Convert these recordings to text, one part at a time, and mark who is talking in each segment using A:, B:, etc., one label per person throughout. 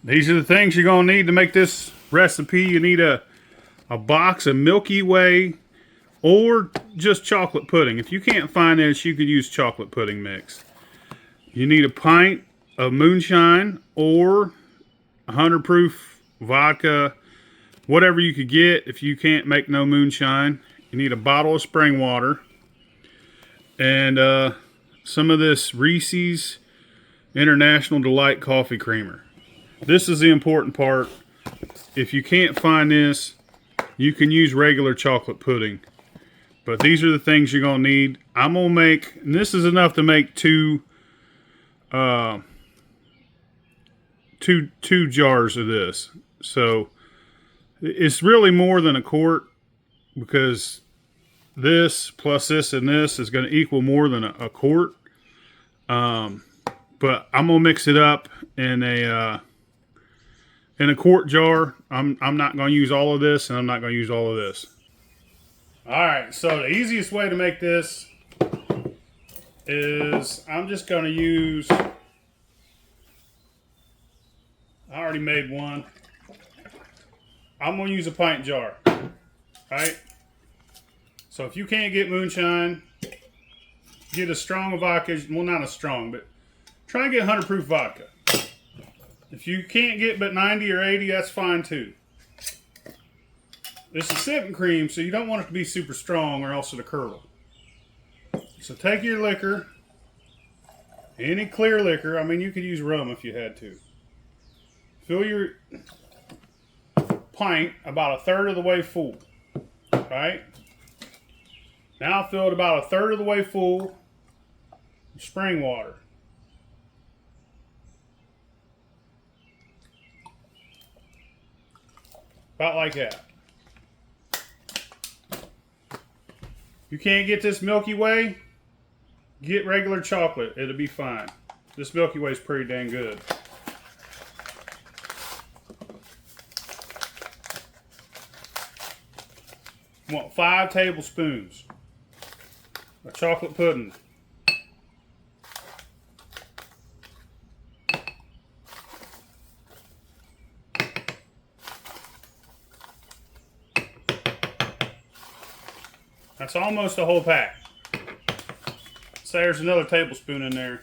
A: These are the things you're going to need to make this recipe. You need a box of Milky Way or just chocolate pudding. If you can't find this, you could use chocolate pudding mix. You need a pint of Moonshine or 100 proof vodka, whatever you could get. If you can't make no Moonshine, you need a bottle of spring water and some of this Reese's International Delight coffee creamer. This is the important part. If you can't find this, you can use regular chocolate pudding. But these are the things you're going to need. I'm going to make, and this is enough to make two jars of this. So it's really more than a quart, because this plus this and this is going to equal more than a quart. But I'm going to mix it up in a quart jar. I'm not going to use all of this, and I'm not going to use all of this. Alright, so the easiest way to make this is I'm just going to use, I already made one. I'm going to use a pint jar. Right? So if you can't get Moonshine, get a strong vodka. Well, not a strong, but try and get 100 proof vodka. If you can't get but 90 or 80, that's fine too. This is sipping cream, so you don't want it to be super strong or else it'll curdle. So take your liquor, any clear liquor. I mean, you could use rum if you had to. Fill your pint about a third of the way full. Right? Now fill it about a third of the way full with spring water. About like that. You can't get this Milky Way, get regular chocolate. It'll be fine. This Milky Way is pretty dang good. You want 5 tablespoons of chocolate pudding. That's almost a whole pack. Say there's another tablespoon in there.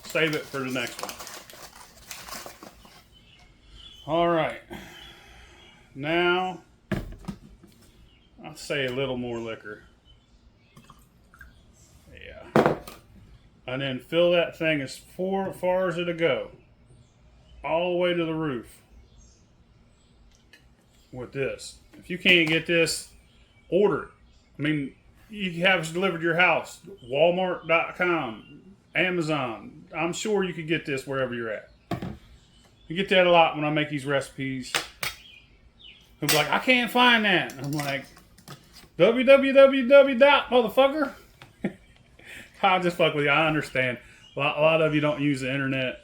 A: Save it for the next one. Alright. Now, I'll say a little more liquor. Yeah. And then fill that thing as far as it'll go. All the way to the roof. With this. If you can't get this, order it. I mean, you can have it delivered to your house. Walmart.com, Amazon. I'm sure you could get this wherever you're at. I get that a lot when I make these recipes. They'll be like, I can't find that. And I'm like, www. Motherfucker. I'll just fuck with you. I understand. A lot of you don't use the internet.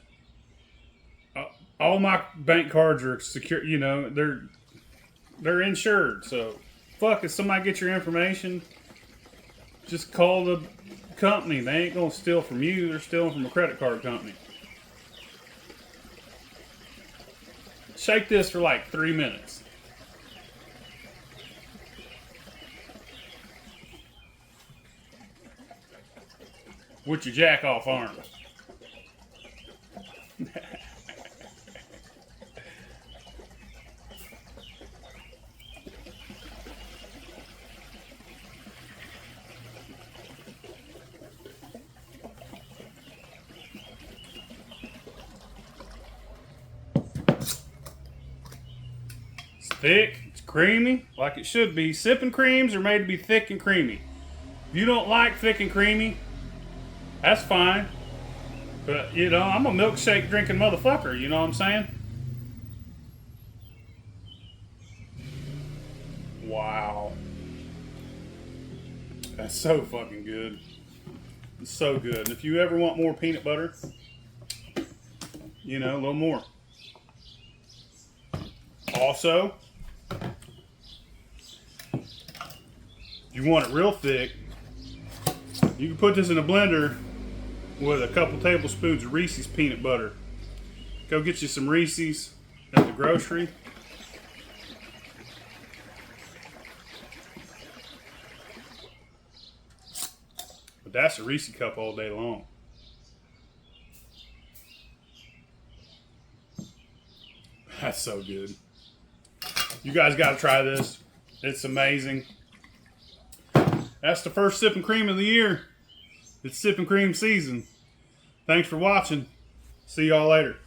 A: All my bank cards are secure. You know, they're insured. So, fuck, if somebody gets your information, just call the company. They ain't gonna steal from you. They're stealing from a credit card company. Shake this for like 3 minutes. With your jack off arm. Thick, it's creamy, like it should be. Sippin' creams are made to be thick and creamy. If you don't like thick and creamy, that's fine. But, you know, I'm a milkshake drinking motherfucker, you know what I'm saying? Wow. That's so fucking good. It's so good. And if you ever want more peanut butter, you know, a little more. Also, if you want it real thick, you can put this in a blender with a couple tablespoons of Reese's peanut butter. Go get you some Reese's, at the grocery. But that's a Reese cup all day long. That's so good. You guys got to try this. It's amazing. That's the first Sippin' Cream of the year. It's Sippin' Cream season. Thanks for watching. See y'all later.